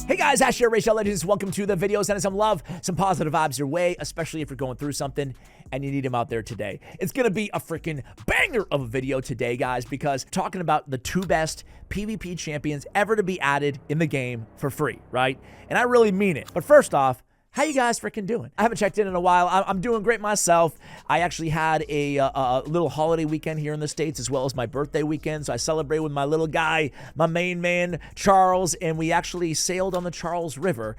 Hey guys, Ash here, Rachel Legends. Welcome to the video. Sending some love, some positive vibes your way, especially if you're going through something and you need them out there today. It's going to be a freaking banger of a video today, guys, because talking about the two best PvP champions ever to be added in the game for free, right? And I really mean it. But first off, how you guys freaking doing? I haven't checked in a while. I'm doing great myself. I actually had a little holiday weekend here in the States as well as my birthday weekend. So I celebrated with my little guy, my main man, Charles, and we actually sailed on the Charles River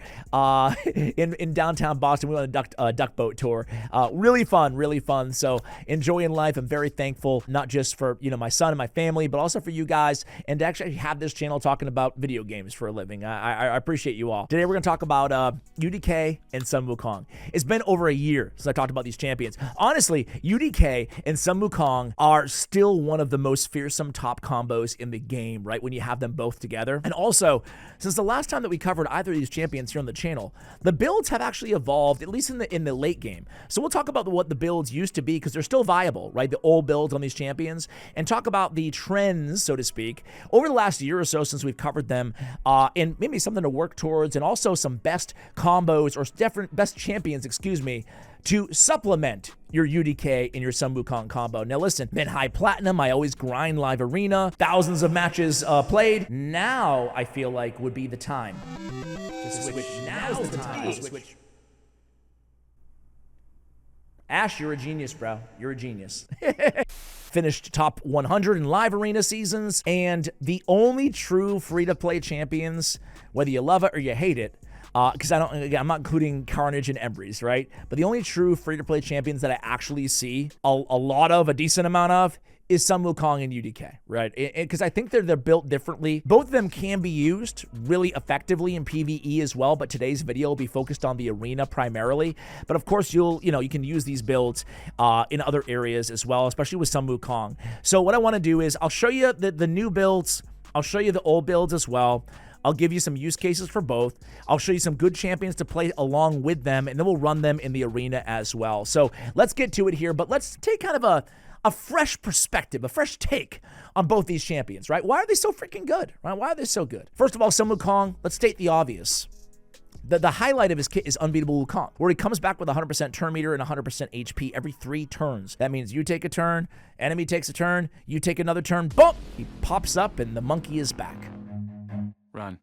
in downtown Boston. We went on a duck boat tour. Really fun. So enjoying life. I'm very thankful, not just for my son and my family, but also for you guys, and to actually have this channel talking about video games for a living. I appreciate you all. Today we're going to talk about UDK and Sun Wukong. It's been over a year since I talked about these champions. Honestly, UDK and Sun Wukong are still one of the most fearsome top combos in the game, right? When you have them both together. And also, since the last time that we covered either of these champions here on the channel, the builds have actually evolved, at least in the late game. So we'll talk about what the builds used to be, because they're still viable, right? The old builds on these champions, and talk about the trends, so to speak, over the last year or so since we've covered them, and maybe something to work towards, and also some best combos or different best champions, to supplement your UDK and your Sun Wukong combo. Now listen, been high platinum, I always grind live arena, thousands of matches played. Now I feel like would be the time to switch. Now's the time to switch. Ash, you're a genius, bro. You're a genius. Finished top 100 in live arena seasons, and the only true free-to-play champions, whether you love it or you hate it, because I'm not including Carnage and Embreeze, right? But the only true free-to-play champions that I actually see a decent amount of, is Sun Wukong and UDK, right? Because I think they're built differently. Both of them can be used really effectively in PvE as well, but today's video will be focused on the arena primarily. But of course, you can use these builds in other areas as well, especially with Sun Wukong. So what I want to do is I'll show you the new builds. I'll show you the old builds as well. I'll give you some use cases for both. I'll show you some good champions to play along with them, and then we'll run them in the arena as well. So let's get to it here, but let's take kind of a fresh perspective, a fresh take on both these champions, right? Why are they so freaking good, right? Why are they so good? First of all, Sun Wukong, let's state the obvious. The highlight of his kit is Unbeatable Wukong, where he comes back with 100% turn meter and 100% HP every 3 turns. That means you take a turn, enemy takes a turn, you take another turn, boom! He pops up and the monkey is back. Run.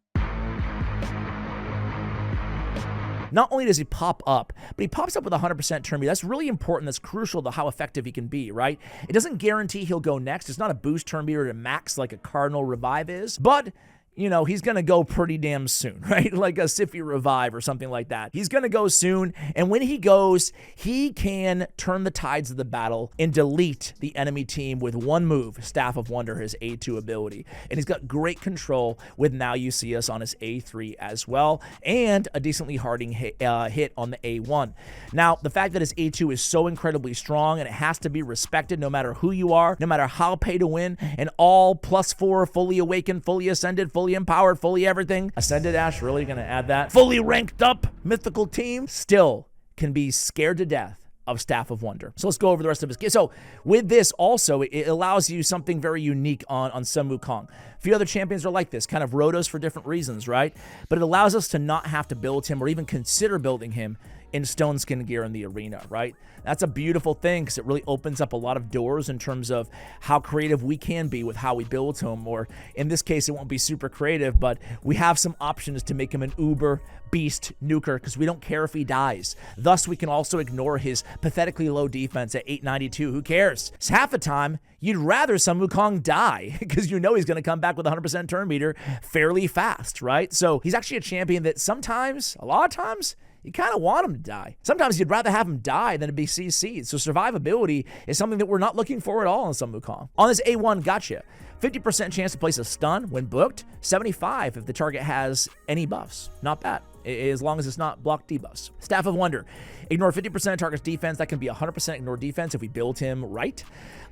Not only does he pop up, but he pops up with 100% turn meter. That's really important. That's crucial to how effective he can be, right? It doesn't guarantee he'll go next. It's not a boost turn meter to max like a Cardinal Revive is, but he's going to go pretty damn soon, right? Like a Siffy Revive or something like that. He's going to go soon, and when he goes, he can turn the tides of the battle and delete the enemy team with one move, Staff of Wonder, his A2 ability. And he's got great control with Now You See Us on his A3 as well, and a decently harding hit on the A1. Now, the fact that his A2 is so incredibly strong, and it has to be respected no matter who you are, no matter how pay to win, and all +4, fully awakened, fully ascended, fully empowered, fully everything. Ascended Ash, really gonna add that. Fully ranked up mythical team still can be scared to death of Staff of Wonder. So let's go over the rest of his kit. So with this also, it allows you something very unique on Sun Wukong. A few other champions are like this, kind of rotos for different reasons, right? But it allows us to not have to build him or even consider building him in stone skin gear in the arena, right? That's a beautiful thing, because it really opens up a lot of doors in terms of how creative we can be with how we build him, or in this case, it won't be super creative, but we have some options to make him an uber beast nuker, because we don't care if he dies. Thus, we can also ignore his pathetically low defense at 892. Who cares? It's half the time, you'd rather Sun Wukong die, because he's going to come back with 100% turn meter fairly fast, right? So he's actually a champion that sometimes, a lot of times, you kind of want him to die. Sometimes you'd rather have him die than to be CC'd. So survivability is something that we're not looking for at all in Sun Wukong. On this A1, gotcha. 50% chance to place a stun when booked. 75 if the target has any buffs. Not bad, as long as it's not block debuffs. Staff of Wonder. Ignore 50% of target's defense. That can be 100% ignore defense if we build him right.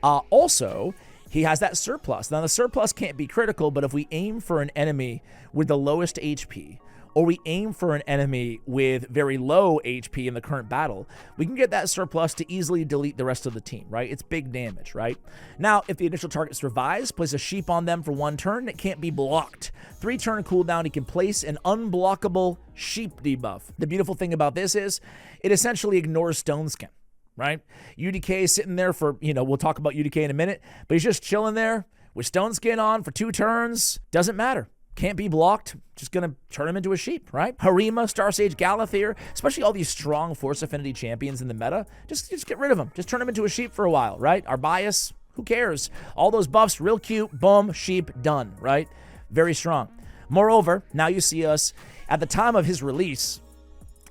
Also, he has that surplus. Now, the surplus can't be critical, but if we aim for an enemy with the lowest HP, or we aim for an enemy with very low HP in the current battle, we can get that surplus to easily delete the rest of the team, right? It's big damage, right? Now, if the initial target survives, place a sheep on them for 1 turn. It can't be blocked. 3-turn cooldown, he can place an unblockable sheep debuff. The beautiful thing about this is it essentially ignores Stone Skin, right? UDK is sitting there for, we'll talk about UDK in a minute, but he's just chilling there with Stone Skin on for 2 turns. Doesn't matter. Can't be blocked. Just going to turn him into a sheep, right? Harima, Starsage, Galathir, especially all these strong Force Affinity champions in the meta, just get rid of them. Just turn him into a sheep for a while, right? Our bias, who cares? All those buffs, real cute, boom, sheep, done, right? Very strong. Moreover, now you see us, at the time of his release,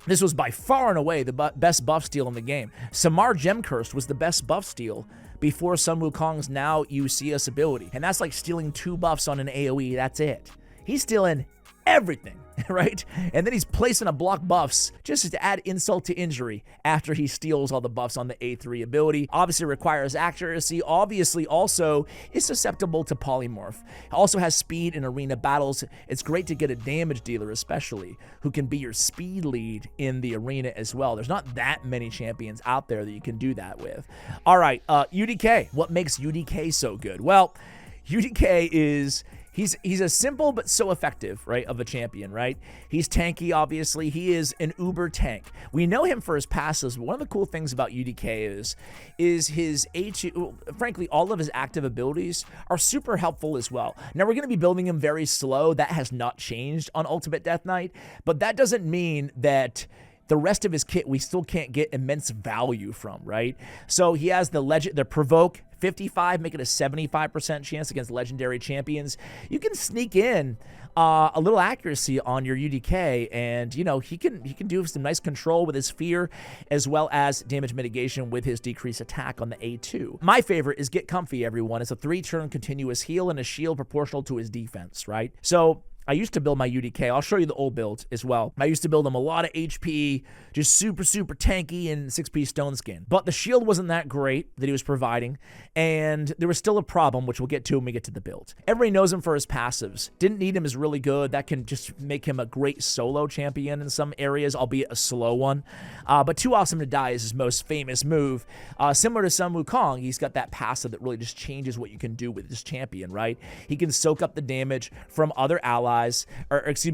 this was by far and away the best buff steal in the game. Samar Gem Cursed was the best buff steal before Sun Wukong's Now You See Us ability. And that's like stealing 2 buffs on an AoE, that's it. He's stealing everything, right? And then he's placing a block buffs just to add insult to injury after he steals all the buffs on the A3 ability. Obviously requires accuracy. Obviously also is susceptible to polymorph. Also has speed in arena battles. It's great to get a damage dealer especially who can be your speed lead in the arena as well. There's not that many champions out there that you can do that with. All right, UDK. What makes UDK so good? Well, UDK is... He's a simple but so effective, right, of a champion, right? He's tanky, obviously. He is an uber tank. We know him for his passives, but one of the cool things about UDK is his frankly, all of his active abilities are super helpful as well. Now, we're going to be building him very slow. That has not changed on Ultimate Death Knight, but that doesn't mean that the rest of his kit we still can't get immense value from, right? So he has the Provoke 55, make it a 75% chance against legendary champions. You can sneak in a little accuracy on your UDK, and he can do some nice control with his fear as well as damage mitigation with his decreased attack on the A2. My favorite is Get Comfy, everyone. It's a 3-turn continuous heal and a shield proportional to his defense, right? So I used to build my UDK. I'll show you the old build as well. I used to build him a lot of HP, just super, super tanky and 6-piece Stone Skin. But the shield wasn't that great that he was providing, and there was still a problem, which we'll get to when we get to the build. Everybody knows him for his passives. Didn't need him as really good. That can just make him a great solo champion in some areas, albeit a slow one. But Too Awesome to Die is his most famous move. Similar to Sun Wukong, he's got that passive that really just changes what you can do with this champion, right? He can soak up the damage from other allies,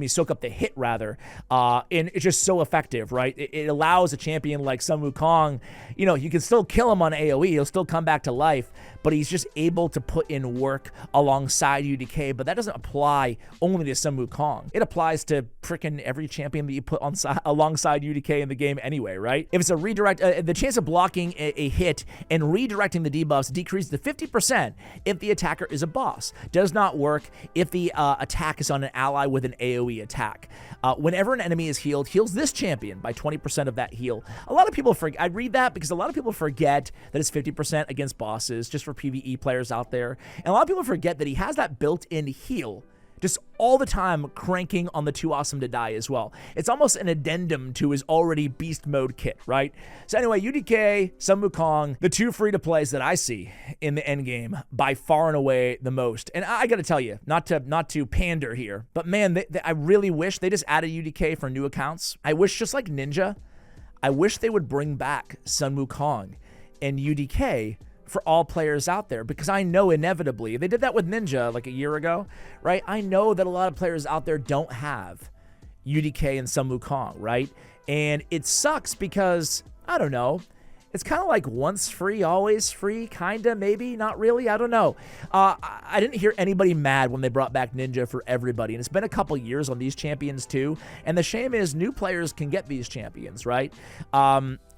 soak up the hit rather, and it's just so effective, right? It allows a champion like Sun Wukong, you can still kill him on AoE, he'll still come back to life, but he's just able to put in work alongside UDK, but that doesn't apply only to Sun Wukong. It applies to freaking every champion that you put alongside UDK in the game anyway, right? If it's a redirect, the chance of blocking a hit and redirecting the debuffs decreases to 50% if the attacker is a boss. Does not work if the attack is on an ally with an AoE attack. Whenever an enemy is healed, heals this champion by 20% of that heal. A lot of people forget, I read that because a lot of people forget that it's 50% against bosses, just for PvE players out there. And a lot of people forget that he has that built-in heal just all the time cranking on the Too Awesome to Die as well. It's almost an addendum to his already beast mode kit, right? So anyway, UDK, Sun Wukong, the 2 free-to-plays that I see in the end game by far and away the most. And I gotta tell you, not to pander here, but man, I really wish they just added UDK for new accounts. I wish, just like Ninja, I wish they would bring back Sun Wukong and UDK for all players out there, because I know inevitably, they did that with Ninja like a year ago, right? I know that a lot of players out there don't have UDK and Sun Wukong, right? And it sucks because, I don't know, it's kind of like once free, always free, kind of, maybe, not really, I don't know. I didn't hear anybody mad when they brought back Ninja for everybody, and it's been a couple years on these champions too, and the shame is new players can get these champions, right?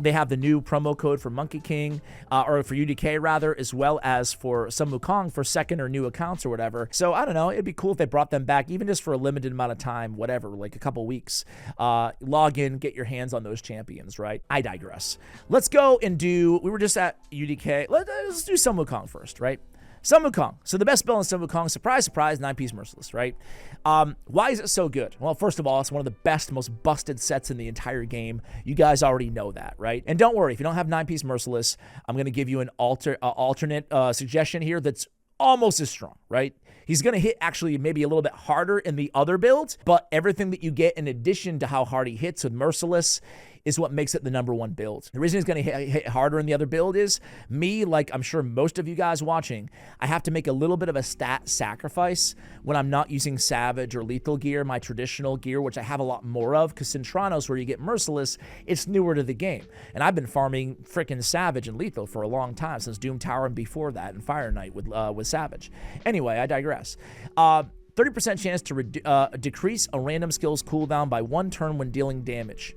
They have the new promo code for Monkey King, or for UDK rather, as well as for Sun Wukong for second or new accounts or whatever. So I don't know, it'd be cool if they brought them back, even just for a limited amount of time, whatever, like a couple weeks. Log in, get your hands on those champions, right? I digress. Let's go and we were just at UDK. Let's do Sun Wukong first, right? Sun Wukong. So the best build in Sun Wukong, surprise, surprise, 9-piece Merciless, right? Why is it so good? Well, first of all, it's one of the best, most busted sets in the entire game. You guys already know that, right? And don't worry, if you don't have 9-piece Merciless, I'm going to give you an alternate suggestion here that's almost as strong, right? He's going to hit actually maybe a little bit harder in the other build, but everything that you get in addition to how hard he hits with Merciless is what makes it the #1 build. The reason he's going to hit harder in the other build is me, like I'm sure most of you guys watching, I have to make a little bit of a stat sacrifice when I'm not using Savage or Lethal gear, my traditional gear, which I have a lot more of, because Cintranos, where you get Merciless, it's newer to the game. And I've been farming freaking Savage and Lethal for a long time, since Doom Tower and before that, and Fire Knight with Savage. Anyway, I digress. 30% chance to decrease a random skill's cooldown by 1 turn when dealing damage.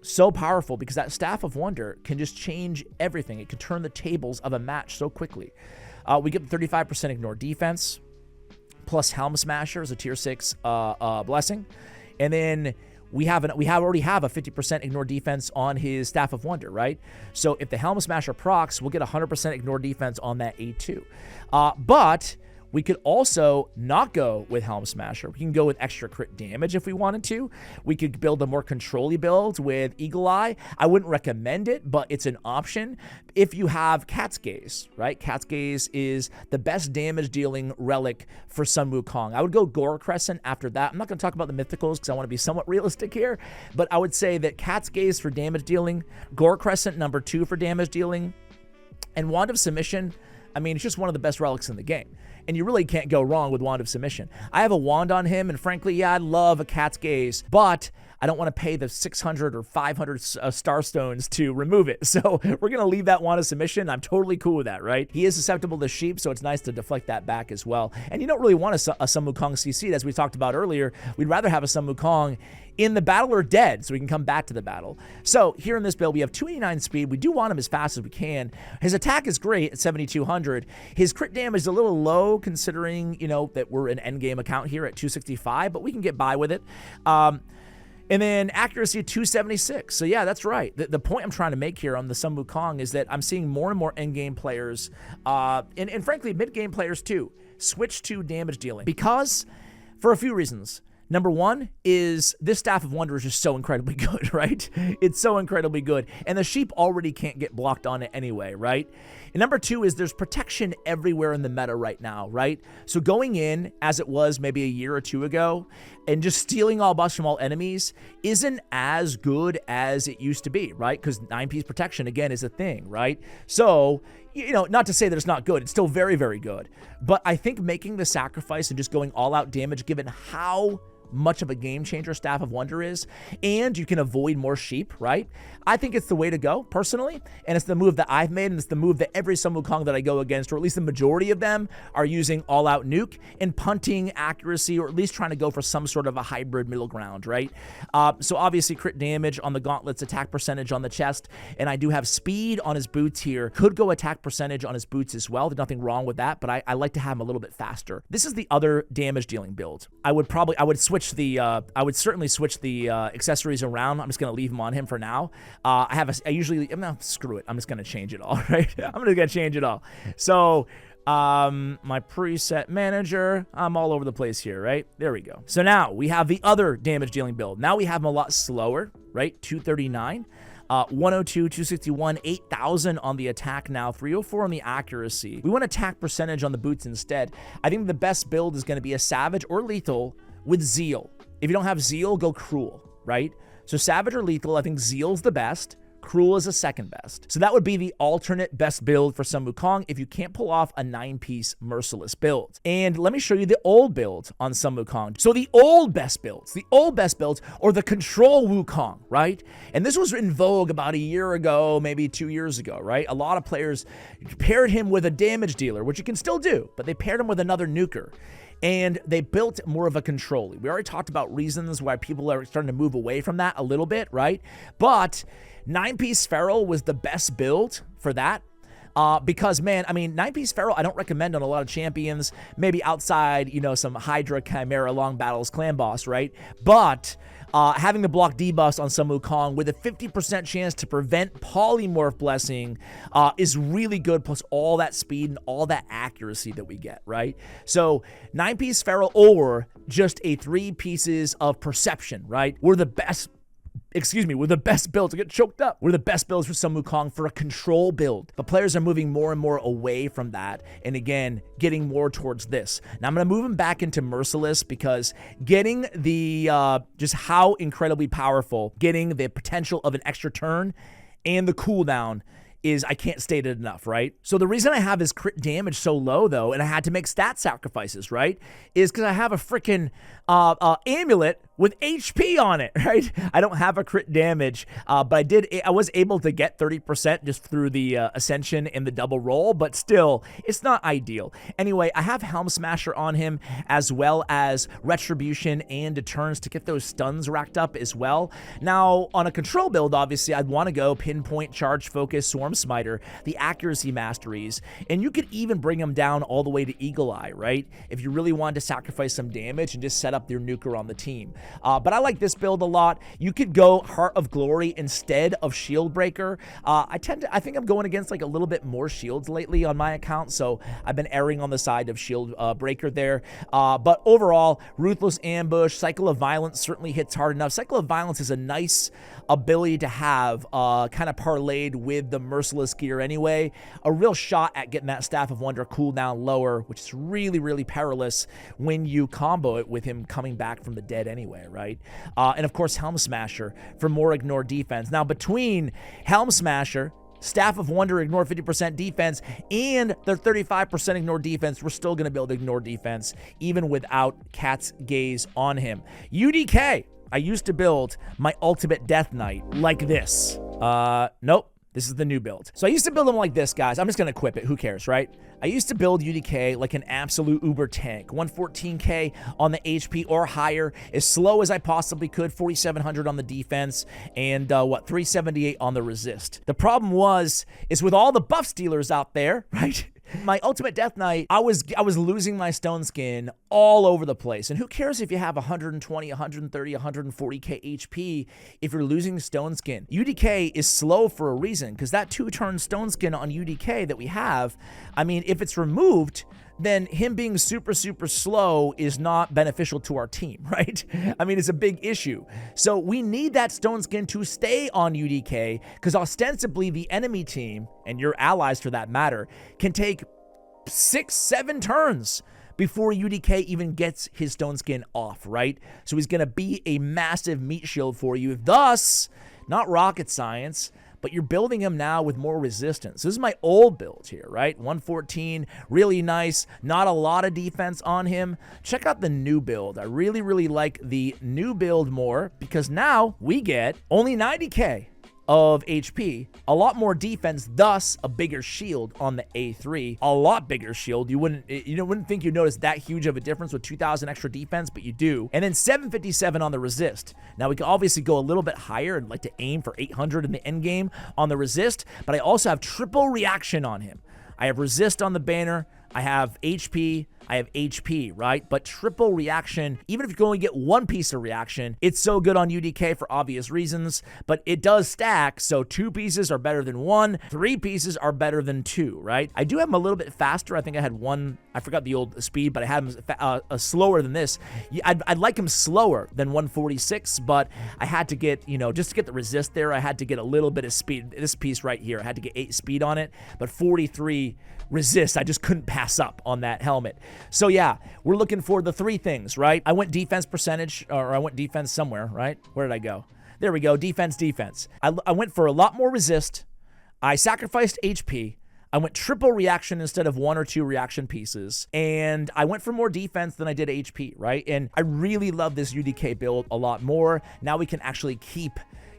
So powerful, because that Staff of Wonder can just change everything. It can turn the tables of a match so quickly. We get 35% ignore defense, plus Helm Smasher as a tier 6 blessing. And then we already have a 50% ignore defense on his Staff of Wonder, right? So if the Helm Smasher procs, we'll get 100% ignore defense on that A2. But we could also not go with Helm Smasher. We can go with extra crit damage if we wanted to. We could build a more control-y build with Eagle Eye. I wouldn't recommend it, but it's an option if you have Cat's Gaze, right? Cat's Gaze is the best damage-dealing relic for Sun Wukong. I would go Gore Crescent after that. I'm not going to talk about the mythicals because I want to be somewhat realistic here, but I would say that Cat's Gaze for damage dealing, Gore Crescent #2 for damage dealing, and Wand of Submission. I mean, it's just one of the best relics in the game. And you really can't go wrong with Wand of Submission. I have a wand on him, and frankly, yeah, I love a Cat's Gaze, but I don't want to pay the 600 or 500 star stones to remove it. So we're going to leave that Wand of Submission. I'm totally cool with that, right? He is susceptible to sheep, so it's nice to deflect that back as well. And you don't really want a Sun Wukong CC'd, as we talked about earlier. We'd rather have a Sun Wukong in the battle or dead, so we can come back to the battle. So here in this build, we have 289 speed. We do want him as fast as we can. His attack is great at 7,200. His crit damage is a little low, considering, you know, that we're an endgame account here at 265, but we can get by with it. And then accuracy 276. So yeah, that's right. The point I'm trying to make here on the Sun Wukong is that I'm seeing more and more endgame players, and frankly, mid-game players too, switch to damage dealing, because for a few reasons. #1 is this Staff of Wonder is just so incredibly good, right? It's so incredibly good. And the sheep already can't get blocked on it anyway, right? And #2 is there's protection everywhere in the meta right now, right? So going in, as it was maybe a year or two ago, and just stealing all buffs from all enemies isn't as good as it used to be, right? Because 9-piece protection, again, is a thing, right? So, you know, not to say that it's not good. It's still very, very good. But I think making the sacrifice and just going all-out damage, given how much of a game changer Staff of Wonder is, and you can avoid more sheep, right? I think it's the way to go, personally, and it's the move that I've made, and it's the move that every Sun Wukong that I go against, or at least the majority of them, are using all-out nuke and punting accuracy, or at least trying to go for some sort of a hybrid middle ground, right? So obviously crit damage on the gauntlets, attack percentage on the chest, and I do have speed on his boots here. Could go attack percentage on his boots as well. There's nothing wrong with that, but I like to have him a little bit faster. This is the other damage dealing build. I would certainly switch the accessories around. I'm just going to leave them on him for now. Screw it. I'm just going to change it all, right? I'm just going to change it all. So, my preset manager, I'm all over the place here, right? There we go. So now we have the other damage dealing build. Now we have him a lot slower, right? 239. 102, 261, 8,000 on the attack now, 304 on the accuracy. We want attack percentage on the boots instead. I think the best build is going to be a Savage or Lethal with Zeal. If you don't have Zeal, go Cruel, right? So Savage or Lethal, I think Zeal's the best. Cruel is the second best. So that would be the alternate best build for Sun Wukong if you can't pull off a 9-piece Merciless build. And let me show you the old build on Sun Wukong. So the old best builds, or the Control Wukong, right? And this was in vogue about a year ago, maybe 2 years ago, right? A lot of players paired him with a damage dealer, which you can still do, but they paired him with another nuker. And they built more of a control. We already talked about reasons why people are starting to move away from that a little bit, right? But 9-piece Feral was the best build for that. Because, man, I mean, 9-piece Feral I don't recommend on a lot of champions, maybe outside, you know, some Hydra, Chimera, Long Battles, Clan Boss, right? But having the block debuffs on Sun Wukong with a 50% chance to prevent Polymorph Blessing is really good, plus all that speed and all that accuracy that we get, right? So 9-piece Feral or just a 3 pieces of Perception, right? We're the best we're the best builds. I get choked up. We're the best builds for Sun Wukong for a control build. But players are moving more and more away from that. And again, getting more towards this. Now I'm going to move him back into Merciless because getting the, just how incredibly powerful, getting the potential of an extra turn and the cooldown is, I can't state it enough, right? So the reason I have his crit damage so low, though, and I had to make stat sacrifices, right, is because I have a freaking amulet with HP on it, right? I don't have a crit damage, but I was able to get 30% just through the Ascension and the double roll, but still, it's not ideal. Anyway, I have Helm Smasher on him, as well as Retribution and Deterrence to get those stuns racked up as well. Now, on a control build, obviously, I'd want to go Pinpoint, Charge, Focus, Swarm Smiter, the accuracy masteries, and you could even bring them down all the way to Eagle Eye, right? If you really wanted to sacrifice some damage and just set up your nuker on the team. But I like this build a lot. You could go Heart of Glory instead of Shield Breaker. I think I'm going against like a little bit more shields lately on my account, so I've been erring on the side of Shield Breaker there. But overall, Ruthless Ambush, Cycle of Violence certainly hits hard enough. Cycle of Violence is a nice ability to have kind of parlayed with the Merciless gear anyway. A real shot at getting that Staff of Wonder cooldown lower, which is really, really perilous when you combo it with him coming back from the dead anyway, right? And of course, Helm Smasher for more ignore defense. Now, between Helm Smasher, Staff of Wonder, ignore 50% defense, and their 35% ignore defense, we're still going to be able to ignore defense even without Cat's Gaze on him. UDK, I used to build my Ultimate Death Knight like this. Nope. This is the new build. So I used to build them like this, guys. I'm just going to equip it. Who cares, right? I used to build UDK like an absolute uber tank. 114k on the HP or higher, as slow as I possibly could, 4,700 on the defense, and 378 on the resist. The problem is with all the buff stealers out there, right? My Ultimate Death Knight, I was losing my stone skin all over the place. And who cares if you have 120, 130, 140k HP if you're losing stone skin? UDK is slow for a reason, because that 2-turn stone skin on UDK that we have, I mean, if it's removed, then him being super, super slow is not beneficial to our team, right? I mean, it's a big issue. So we need that stone skin to stay on UDK, because ostensibly the enemy team, and your allies for that matter, can take 6-7 turns before UDK even gets his stone skin off, right? So he's going to be a massive meat shield for you. Thus, not rocket science, but you're building him now with more resistance. This is my old build here, right? 114, really nice. Not a lot of defense on him. Check out the new build. I really, really like the new build more, because now we get only 90k of HP, a lot more defense, thus a bigger shield on the A3, a lot bigger shield. You wouldn't think you'd notice that huge of a difference with 2,000 extra defense, but you do. And then 757 on the resist. Now we can obviously go a little bit higher and like to aim for 800 in the end game on the resist, but I also have triple reaction on him. I have resist on the banner, I have HP, I have HP, right? But triple reaction, even if you can only get one piece of reaction, it's so good on UDK for obvious reasons, but it does stack, so 2 pieces are better than 1, 3 pieces are better than 2, right? I do have him a little bit faster. I think I had 1, I forgot the old speed, but I had him slower than this. I'd like him slower than 146, but I had to get, just to get the resist there, I had to get a little bit of speed. This piece right here, I had to get 8 speed on it, but 43 resist, I just couldn't pass up on that helmet. So yeah, we're looking for the 3 things, right? I went defense percentage, or I went defense somewhere, right? Where did I go? There we go, defense. I went for a lot more resist. I sacrificed HP. I went triple reaction instead of 1 or 2 reaction pieces. And I went for more defense than I did HP, right? And I really love this UDK build a lot more. Now we can actually keep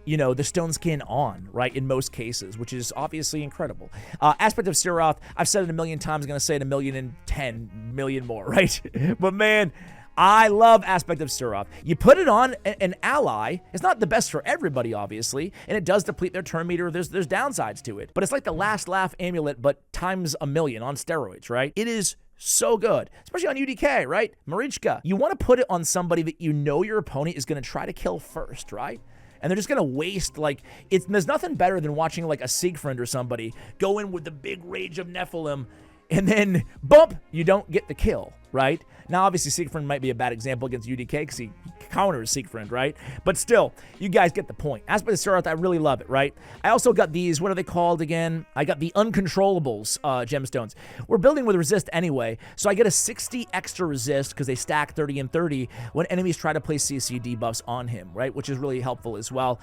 the stone skin on, right, in most cases, which is obviously incredible. Aspect of Siroth, I've said it a million times, I'm going to say it 1,010 million more, right? But man, I love Aspect of Siroth. You put it on an ally, it's not the best for everybody, obviously, and it does deplete their turn meter. There's downsides to it, but it's like the last laugh amulet, but times a million on steroids, right? It is so good, especially on UDK, right? Marichka, you want to put it on somebody that your opponent is going to try to kill first, right? And they're just going to waste, there's nothing better than watching, like, a Siegfried or somebody go in with the big rage of Nephilim, and then, bump, you don't get the kill. right? Now, obviously, Siegfried might be a bad example against UDK because he counters Siegfried, right? But still, you guys get the point. As for the Sarath, I really love it, right? I also got these, what are they called again? I got the Uncontrollables gemstones. We're building with resist anyway, so I get a 60 extra resist because they stack 30 and 30 when enemies try to place CC debuffs on him, right? Which is really helpful as well.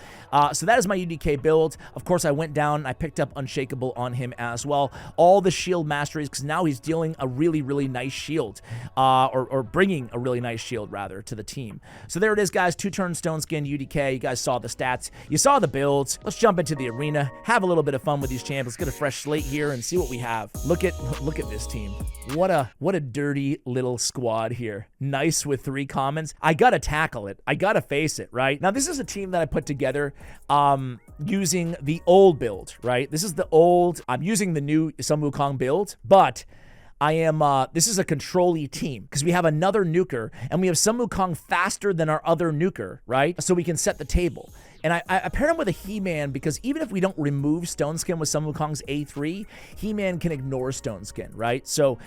So that is my UDK build. Of course, I went down and I picked up Unshakable on him as well. All the shield masteries, because now he's dealing a really, really nice shield, or bringing a really nice shield, rather, to the team. So there it is, guys. 2-turn Stone Skin UDK. You guys saw the stats. You saw the builds. Let's jump into the arena. Have a little bit of fun with these champs. Let's get a fresh slate here and see what we have. Look at this team. What a dirty little squad here. Nice with 3 commons. I gotta tackle it. I gotta face it, right? Now, this is a team that I put together using the old build, right? This is the old. I'm using the new Sun Wukong build, but I am, this is a control-y team because we have another nuker and we have Sun Wukong faster than our other nuker, right? So we can set the table. And I paired him with a He-Man because even if we don't remove Stone Skin with Sun Wukong's A3, He-Man can ignore Stone Skin, right? So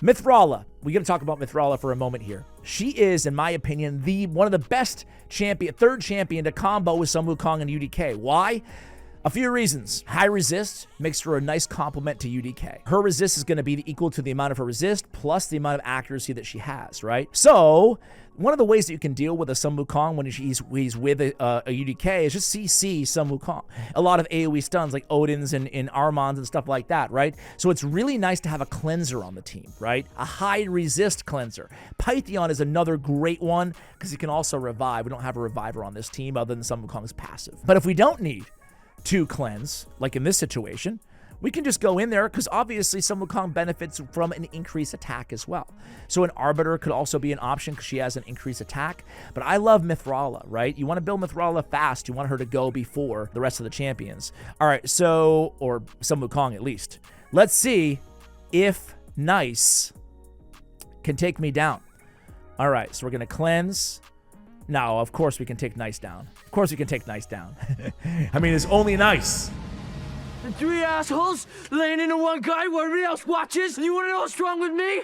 Mithrala, we got to talk about Mithrala for a moment here. She is, in my opinion, one of the best champion, third champion to combo with Sun Wukong and UDK. Why? A few reasons. High resist makes her a nice complement to UDK. Her resist is going to be equal to the amount of her resist plus the amount of accuracy that she has, right? So one of the ways that you can deal with a Sun Wukong when he's with a UDK is just CC Sun Wukong. A lot of AoE stuns like Odin's and Armand's and stuff like that, right? So it's really nice to have a cleanser on the team, right? A high resist cleanser. Pythion is another great one because he can also revive. We don't have a reviver on this team other than Sun Wukong's passive. But if we don't need to cleanse, like in this situation, we can just go in there because obviously Sun Wukong benefits from an increased attack as well. So an Arbiter could also be an option because she has an increased attack. But I love Mithrala, right? You want to build Mithrala fast. You want her to go before the rest of the champions. All right, so, or Sun Wukong at least. Let's see if Nice can take me down. All right, so we're going to cleanse. No, of course we can take Nice down. Of course we can take Nice down. I mean, it's only Nice. The 3 assholes laying into one guy while everybody else watches? And you want to know what's wrong with me?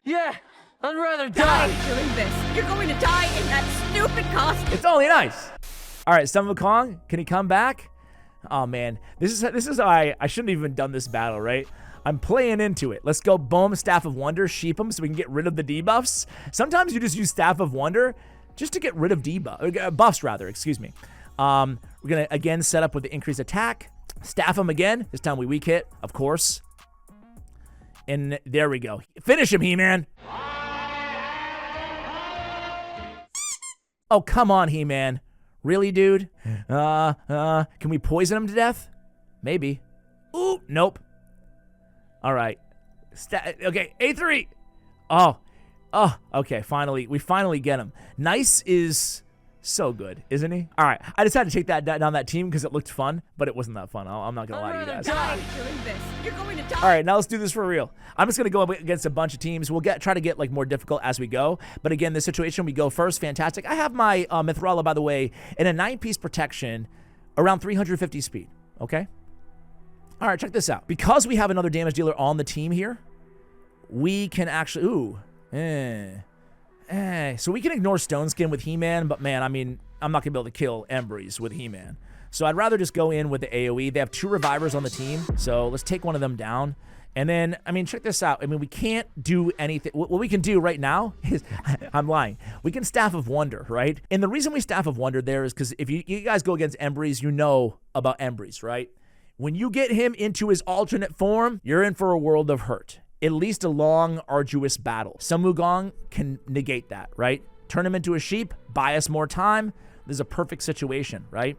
Yeah, I'd rather die. Doing this. You're going to die in that stupid costume. It's only Nice. All right, Sun Wukong, can he come back? Oh man, this is I shouldn't have even done this battle, right? I'm playing into it. Let's go boom, Staff of Wonder, sheep him so we can get rid of the debuffs. Sometimes you just use Staff of Wonder just to get rid of buffs, rather, excuse me. We're going to, again, set up with the increased attack. Staff him again. This time we weak hit, of course. And there we go. Finish him, He-Man. Oh, come on, He-Man. Really, dude? Can we poison him to death? Maybe. Ooh, nope. All right. Okay, A3. Oh, okay, finally, we finally get him. Nice is so good, isn't he? All right, I decided to take that down that team because it looked fun, but it wasn't that fun. I'm not gonna lie to you guys. Die doing this. You're going to die. All right, now let's do this for real. I'm just gonna go up against a bunch of teams. We'll try to get like more difficult as we go. But again, this situation, we go first. Fantastic. I have my Mithrala, by the way, in a 9-piece protection, around 350 speed. Okay. All right, check this out. Because we have another damage dealer on the team here, we can actually so we can ignore Stone Skin with He-Man, but man, I mean, I'm not gonna be able to kill Embreeze with He-Man. So I'd rather just go in with the AoE. They have 2 revivers on the team, so let's take one of them down. And then, I mean, check this out. I mean, we can't do anything. What we can do right now is, I'm lying. We can Staff of Wonder, right? And the reason we Staff of Wonder there is because if you guys go against Embreeze, you know about Embreeze, right? When you get him into his alternate form, you're in for a world of hurt. At least a long, arduous battle. Sun Wukong can negate that, right? Turn him into a sheep, buy us more time. This is a perfect situation, right?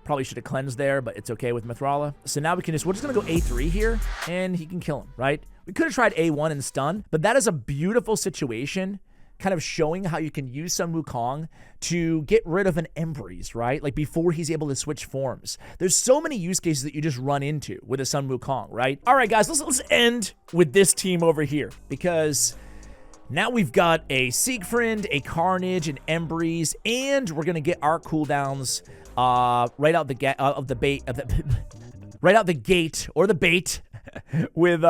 Probably should have cleansed there, but it's okay with Mithrala. So now we're just gonna go A3 here, and he can kill him, right? We could have tried A1 and stun, but that is a beautiful situation, kind of showing how you can use Sun Wukong to get rid of an Embreeze, right? Like before he's able to switch forms. There's so many use cases that you just run into with a Sun Wukong, right? All right, guys, let's end with this team over here because now we've got a Siegfried, a Carnage, an Embreeze, and we're gonna get our cooldowns right out the gate or the bait with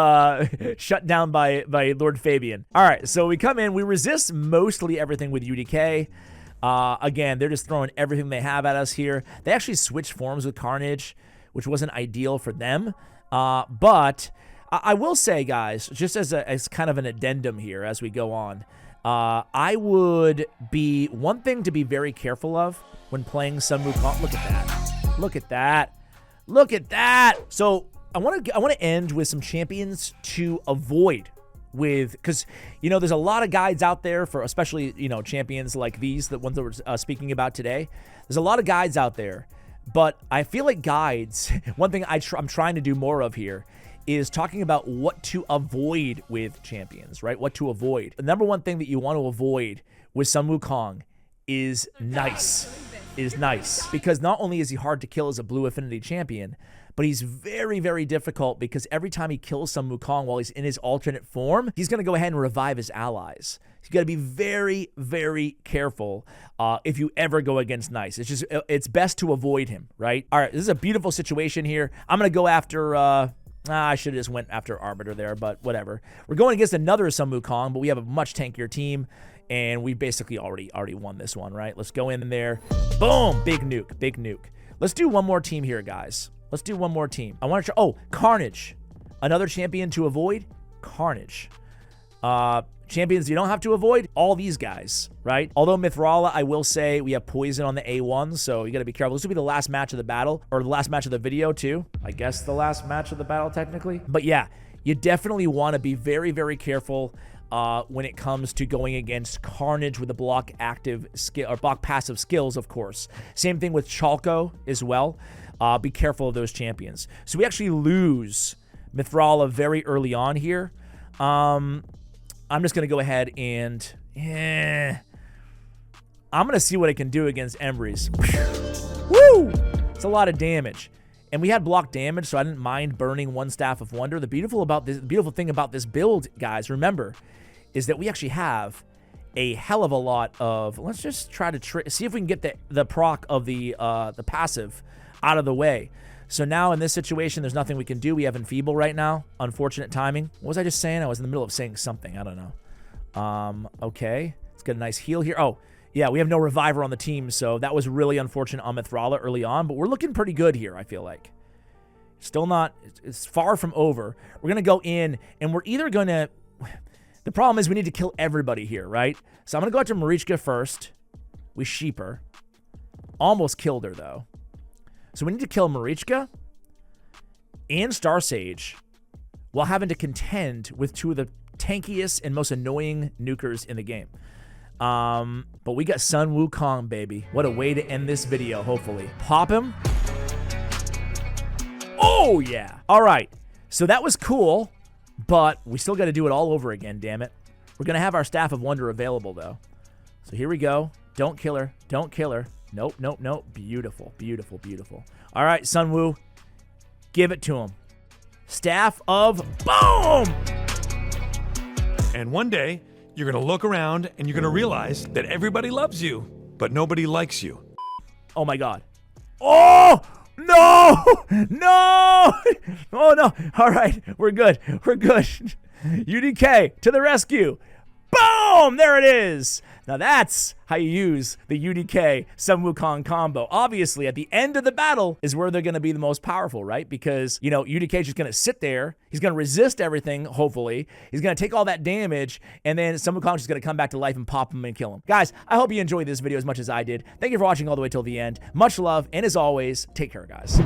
shut down by Lord Fabian. All right, so we come in. We resist mostly everything with UDK. Again, they're just throwing everything they have at us here. They actually switched forms with Carnage, which wasn't ideal for them. But I will say, guys, just as kind of an addendum here as we go on, I would be one thing to be very careful of when playing Sun Wukong. Look at that. Look at that. Look at that. So I want to end with some champions to avoid with, because, you know, there's a lot of guides out there for, especially, you know, champions like these, the ones that we're speaking about today. There's a lot of guides out there, but I feel like guides, one thing I'm trying to do more of here is talking about what to avoid with champions, right? What to avoid. The number one thing that you want to avoid with Sun Wukong is nice. Because not only is he hard to kill as a blue affinity champion, but he's very, very difficult because every time he kills Sun Wukong while he's in his alternate form, he's going to go ahead and revive his allies. So you got to be very, very careful if you ever go against Nice. It's best to avoid him, right? All right, this is a beautiful situation here. I'm going to go after... I should have just went after Arbiter there, but whatever. We're going against another Sun Wukong, but we have a much tankier team, and we basically already won this one, right? Let's go in there. Boom! Big nuke, big nuke. Let's do one more team here, guys. Let's do one more team. I want to try... Oh, Carnage. Another champion to avoid? Carnage. Champions you don't have to avoid? All these guys, right? Although Mithrala, I will say, we have poison on the A1, so you got to be careful. This will be the last match of the battle, or the last match of the video, too. I guess the last match of the battle, technically. But yeah, you definitely want to be very, very careful when it comes to going against Carnage with the block active skill, or block passive skills, of course. Same thing with Chalco as well. Be careful of those champions. So we actually lose Mithrala very early on here. I'm just going to go ahead and... I'm going to see what I can do against Embry's. Woo! It's a lot of damage. And we had block damage, so I didn't mind burning one Staff of Wonder. The beautiful thing about this build, guys, remember, is that we actually have a hell of a lot of... Let's just try to see if we can get the proc of the passive out of the way. So now in this situation, there's nothing we can do. We have Enfeeble right now. Unfortunate timing. What was I just saying? I was in the middle of saying something. I don't know. Okay. Let's get a nice heal here. Oh, yeah, we have no Reviver on the team, so that was really unfortunate on Mithrala early on, but we're looking pretty good here, I feel like. Still not... It's far from over. We're going to go in, and we're either going to... The problem is we need to kill everybody here, right? So I'm going to go after Marichka first. We sheep her. Almost killed her, though. So we need to kill Marichka and Starsage while having to contend with two of the tankiest and most annoying nukers in the game. But we got Sun Wukong, baby. What a way to end this video, hopefully. Pop him. Oh, yeah. All right. So that was cool, but we still got to do it all over again, damn it. We're going to have our Staff of Wonder available, though. So here we go. Don't kill her. Don't kill her. Nope, nope, nope. Beautiful, beautiful, beautiful. All right, Sun Wu. Give it to him. Staff of Boom! And one day, you're going to look around and you're going to realize that everybody loves you, but nobody likes you. Oh, my God. Oh! No! No! Oh, no. All right. We're good. We're good. UDK to the rescue. Boom! There it is. Now that's how you use the UDK Sun Wukong combo. Obviously, at the end of the battle is where they're going to be the most powerful, right? Because, you know, UDK is just going to sit there. He's going to resist everything, hopefully. He's going to take all that damage, and then Sun Wukong is going to come back to life and pop him and kill him. Guys, I hope you enjoyed this video as much as I did. Thank you for watching all the way till the end. Much love, and as always, take care, guys.